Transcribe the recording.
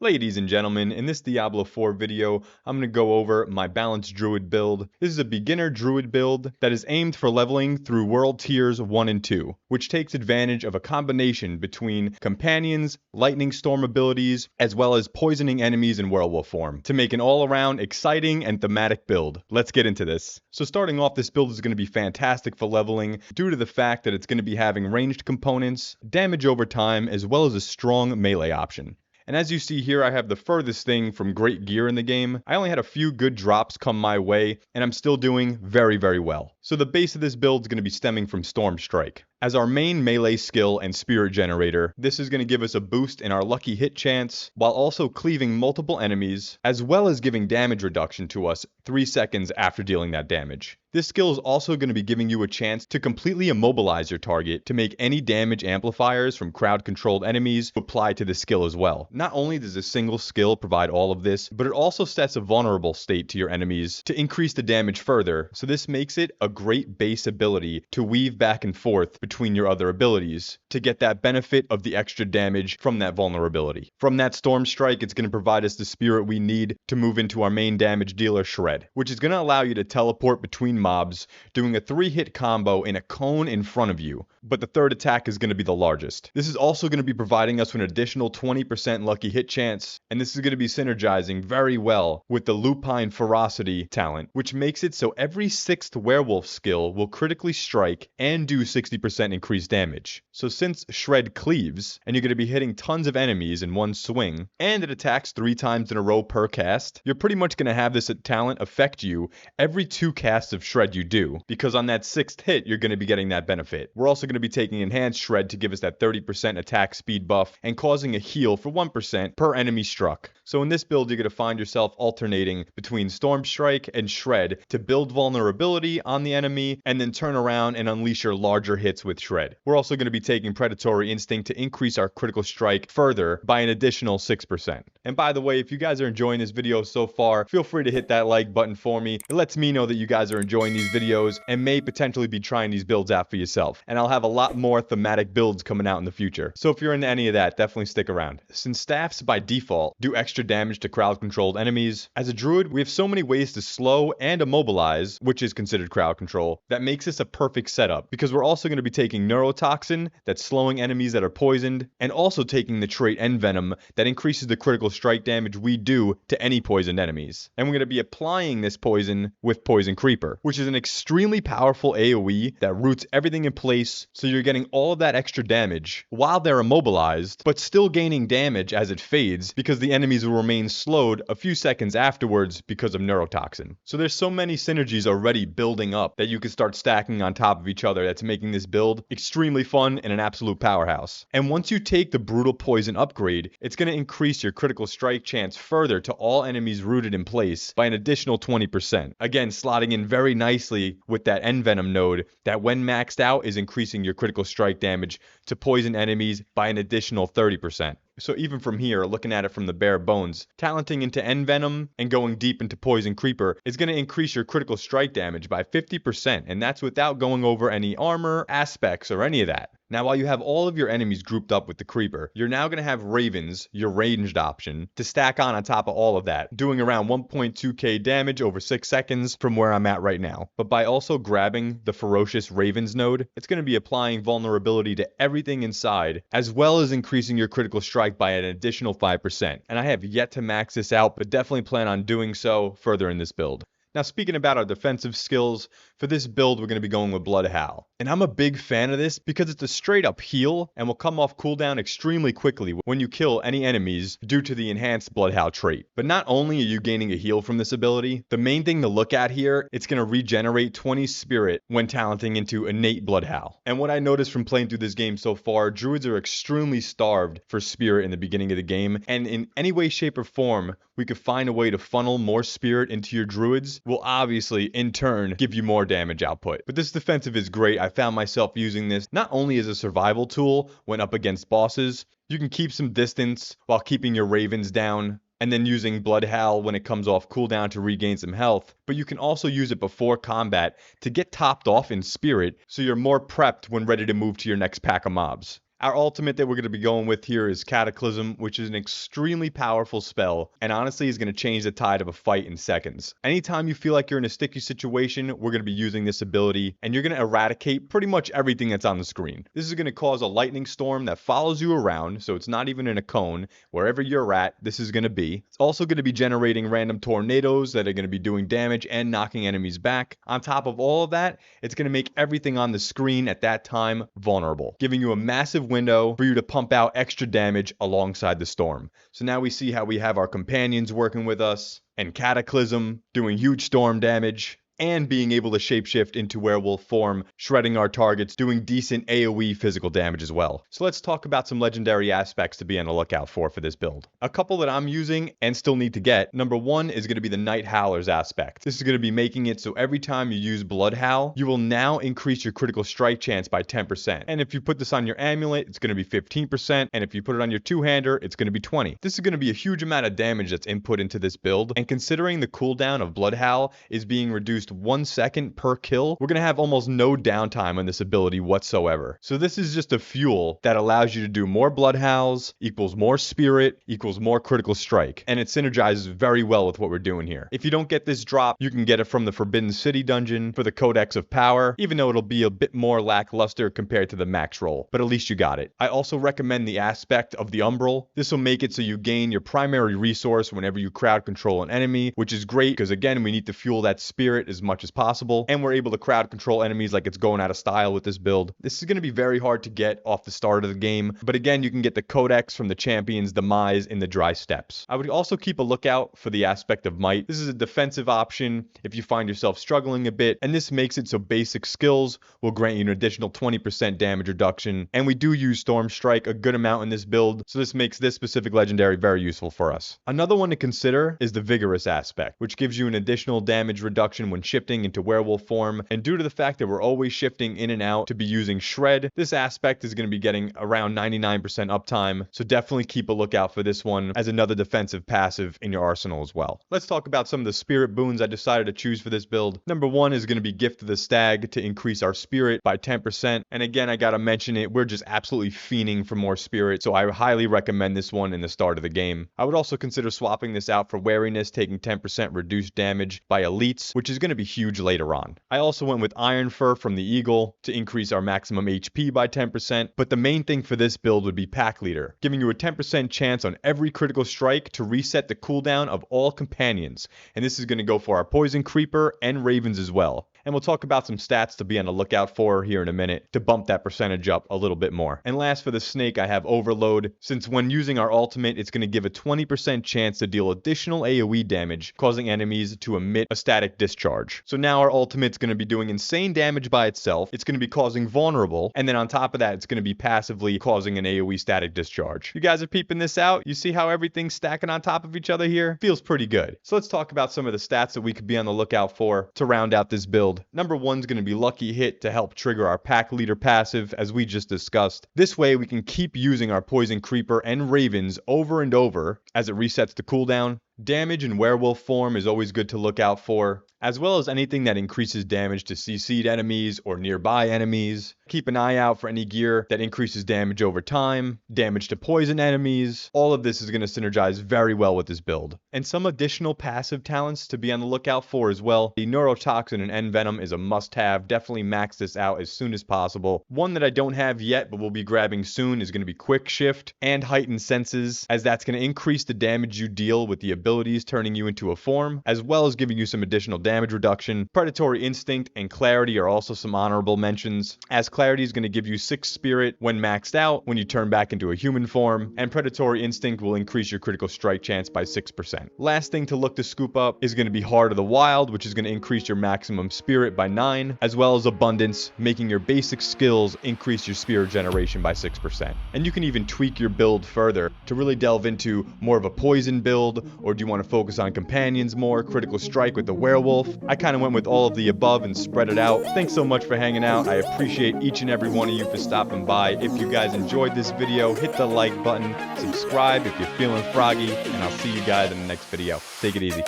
Ladies and gentlemen, in this Diablo 4 video, I'm going to go over my Balance Druid build. This is a beginner Druid build that is aimed for leveling through World Tiers 1 and 2, which takes advantage of a combination between companions, lightning storm abilities, as well as poisoning enemies in werewolf form, to make an all-around exciting and thematic build. Let's get into this. So starting off, this build is going to be fantastic for leveling due to the fact that it's going to be having ranged components, damage over time, as well as a strong melee option. And as you see here, I have the furthest thing from great gear in the game. I only had a few good drops come my way, and I'm still doing very, very well. So the base of this build is going to be stemming from Storm Strike. As our main melee skill and spirit generator, this is going to give us a boost in our lucky hit chance, while also cleaving multiple enemies, as well as giving damage reduction to us 3 seconds after dealing that damage. This skill is also going to be giving you a chance to completely immobilize your target to make any damage amplifiers from crowd-controlled enemies apply to the skill as well. Not only does a single skill provide all of this, but it also sets a vulnerable state to your enemies to increase the damage further, so this makes it a great base ability to weave back and forth between your other abilities to get that benefit of the extra damage from that vulnerability. From that Storm Strike, it's going to provide us the spirit we need to move into our main damage dealer, Shred, which is going to allow you to teleport between mobs, doing a 3-hit combo in a cone in front of you, but the third attack is going to be the largest. This is also going to be providing us with an additional 20% lucky hit chance, and this is going to be synergizing very well with the Lupine Ferocity talent, which makes it so every 6th werewolf skill will critically strike and do 60% increased damage. So since Shred cleaves, and you're going to be hitting tons of enemies in one swing, and it attacks 3 times in a row per cast, you're pretty much going to have this talent affect you every 2 casts of Shred you do, because on that 6th hit, you're going to be getting that benefit. We're also going to be taking Enhanced Shred to give us that 30% attack speed buff, and causing a heal for 1% per enemy struck. So in this build, you're going to find yourself alternating between Storm Strike and Shred to build vulnerability on the enemy, and then turn around and unleash your larger hits with Shred. We're also going to be taking Predatory Instinct to increase our critical strike further by an additional 6%. And by the way, if you guys are enjoying this video so far, feel free to hit that like button for me. It lets me know that you guys are enjoying these videos and may potentially be trying these builds out for yourself. And I'll have a lot more thematic builds coming out in the future. So if you're into any of that, definitely stick around. Since staffs by default do extra damage to crowd-controlled enemies, as a druid, we have so many ways to slow and immobilize, which is considered crowd control, that makes this a perfect setup, because we're also going to be taking Neurotoxin, that's slowing enemies that are poisoned, and also taking the trait Envenom, that increases the critical strike damage we do to any poisoned enemies. And we're going to be applying this poison with Poison Creeper, which is an extremely powerful AoE that roots everything in place, so you're getting all of that extra damage while they're immobilized, but still gaining damage as it fades, because the enemies will remain slowed a few seconds afterwards because of Neurotoxin. So there's so many synergies already building up that you can start stacking on top of each other that's making this build extremely fun and an absolute powerhouse. And once you take the Brutal Poison upgrade, it's going to increase your critical strike chance further to all enemies rooted in place by an additional 20%. Again, slotting in very nicely with that Envenom node that when maxed out is increasing your critical strike damage to poison enemies by an additional 30%. So even from here, looking at it from the bare bones, talenting into Envenom and going deep into Poison Creeper is going to increase your critical strike damage by 50%, and that's without going over any armor, aspects, or any of that. Now, while you have all of your enemies grouped up with the Creeper, you're now going to have Ravens, your ranged option, to stack on top of all of that, doing around 1.2k damage over 6 seconds from where I'm at right now. But by also grabbing the Ferocious Ravens node, it's going to be applying vulnerability to everything inside, as well as increasing your critical strike by an additional 5%. And I have yet to max this out, but definitely plan on doing so further in this build. Now, speaking about our defensive skills, for this build, we're going to be going with Blood Howl. And I'm a big fan of this because it's a straight up heal and will come off cooldown extremely quickly when you kill any enemies due to the enhanced Blood Howl trait. But not only are you gaining a heal from this ability, the main thing to look at here, it's going to regenerate 20 spirit when talenting into innate Blood Howl. And what I noticed from playing through this game so far, druids are extremely starved for spirit in the beginning of the game, and in any way, shape, or form, we could find a way to funnel more spirit into your druids will obviously, in turn, give you more damage output. But this defensive is great. I found myself using this not only as a survival tool when up against bosses, you can keep some distance while keeping your ravens down, and then using Blood Howl when it comes off cooldown to regain some health, but you can also use it before combat to get topped off in spirit so you're more prepped when ready to move to your next pack of mobs. Our ultimate that we're going to be going with here is Cataclysm, which is an extremely powerful spell, and honestly is going to change the tide of a fight in seconds. Anytime you feel like you're in a sticky situation, we're going to be using this ability, and you're going to eradicate pretty much everything that's on the screen. This is going to cause a lightning storm that follows you around, so it's not even in a cone. Wherever you're at, this is going to be. It's also going to be generating random tornadoes that are going to be doing damage and knocking enemies back. On top of all of that, it's going to make everything on the screen at that time vulnerable, giving you a massive window for you to pump out extra damage alongside the storm. So now we see how we have our companions working with us, and Cataclysm doing huge storm damage, and being able to shapeshift into werewolf form, shredding our targets, doing decent AoE physical damage as well. So let's talk about some legendary aspects to be on the lookout for this build. A couple that I'm using and still need to get. Number one is going to be the Night Howlers aspect. This is going to be making it so every time you use Blood Howl, you will now increase your critical strike chance by 10%. And if you put this on your amulet, it's going to be 15%. And if you put it on your two-hander, it's going to be 20%. This is going to be a huge amount of damage that's input into this build. And considering the cooldown of Blood Howl is being reduced 1 second per kill, we're going to have almost no downtime on this ability whatsoever. So this is just a fuel that allows you to do more Blood Howls, equals more spirit, equals more critical strike. And it synergizes very well with what we're doing here. If you don't get this drop, you can get it from the Forbidden City dungeon for the Codex of Power, even though it'll be a bit more lackluster compared to the max roll, but at least you got it. I also recommend the aspect of the Umbral. This will make it so you gain your primary resource whenever you crowd control an enemy, which is great because again, we need to fuel that spirit as much as possible, and we're able to crowd control enemies like it's going out of style with this build. This is going to be very hard to get off the start of the game, but again, you can get the Codex from the Champion's Demise in the Dry Steppes. I would also keep a lookout for the aspect of Might. This is a defensive option if you find yourself struggling a bit, and this makes it so basic skills will grant you an additional 20% damage reduction, and we do use Storm Strike a good amount in this build, so this makes this specific legendary very useful for us. Another one to consider is the Vigorous aspect, which gives you an additional damage reduction when shifting into werewolf form, and due to the fact that we're always shifting in and out to be using Shred, this aspect is going to be getting around 99% uptime, so definitely keep a lookout for this one as another defensive passive in your arsenal as well. Let's talk about some of the spirit boons I decided to choose for this build. Number one is going to be Gift of the Stag to increase our spirit by 10%, and again, I gotta mention it, we're just absolutely fiending for more spirit, so I highly recommend this one in the start of the game. I would also consider swapping this out for Wariness, taking 10% reduced damage by elites, which is going to be huge later on. I also went with Iron Fur from the Eagle to increase our maximum HP by 10%, but the main thing for this build would be Pack Leader, giving you a 10% chance on every critical strike to reset the cooldown of all companions, and this is going to go for our Poison Creeper and Ravens as well. And we'll talk about some stats to be on the lookout for here in a minute to bump that percentage up a little bit more. And last for the Snake, I have Overload, since when using our ultimate, it's going to give a 20% chance to deal additional AoE damage, causing enemies to emit a static discharge. So now our ultimate's going to be doing insane damage by itself, it's going to be causing vulnerable, and then on top of that, it's going to be passively causing an AoE static discharge. You guys are peeping this out? You see how everything's stacking on top of each other here? Feels pretty good. So let's talk about some of the stats that we could be on the lookout for to round out this build. Number one is going to be Lucky Hit to help trigger our Pack Leader passive, as we just discussed. This way, we can keep using our Poison Creeper and Ravens over and over as it resets the cooldown. Damage in werewolf form is always good to look out for, as well as anything that increases damage to CC'd enemies or nearby enemies. Keep an eye out for any gear that increases damage over time, damage to poison enemies. All of this is going to synergize very well with this build. And some additional passive talents to be on the lookout for as well. The Neurotoxin and Envenom is a must-have. Definitely max this out as soon as possible. One that I don't have yet but will be grabbing soon is going to be Quick Shift and Heightened Senses, as that's going to increase the damage you deal with the abilities turning you into a form, as well as giving you some additional damage reduction. Predatory Instinct and Clarity are also some honorable mentions, as Clarity is going to give you 6 spirit when maxed out when you turn back into a human form, and Predatory Instinct will increase your critical strike chance by 6%. Last thing to look to scoop up is going to be Heart of the Wild, which is going to increase your maximum spirit by 9, as well as Abundance, making your basic skills increase your spirit generation by 6%. And you can even tweak your build further to really delve into more of a poison build, or do you want to focus on companions more, critical strike with the werewolf? I kind of went with all of the above and spread it out. Thanks so much for hanging out. I appreciate each and every one of you for stopping by. If you guys enjoyed this video, hit the like button, subscribe if you're feeling froggy, and I'll see you guys in the next video. Take it easy.